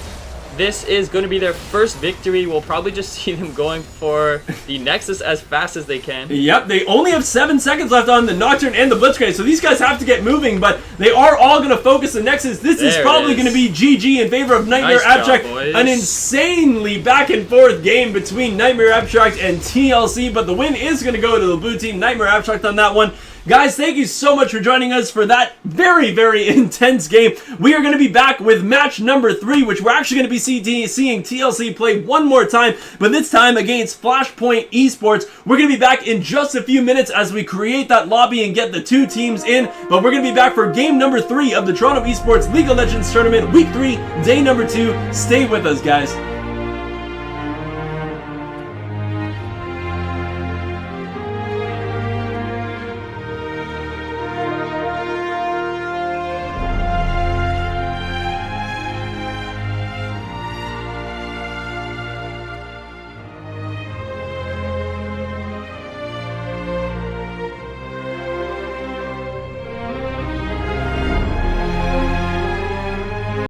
this is going to be their first victory, we'll probably just see them going for the Nexus as fast as they can. Yep, they only have 7 seconds left on the Nocturne and the Blitzcrank, so these guys have to get moving, but they are all going to focus the Nexus. This is probably going to be GG in favor of Nightmare Abstract. An insanely back and forth game between Nightmare Abstract and TLC, but the win is going to go to the blue team. Nightmare Abstract on that one. Guys, thank you so much for joining us for that very, very intense game. We are going to be back with match number 3, which we're actually going to be seeing TLC play one more time, but this time against Flashpoint eSports. We're going to be back in just a few minutes as we create that lobby and get the 2 teams in, but we're going to be back for game number 3 of the Toronto eSports League of Legends Tournament, Week 3, Day number 2. Stay with us, guys.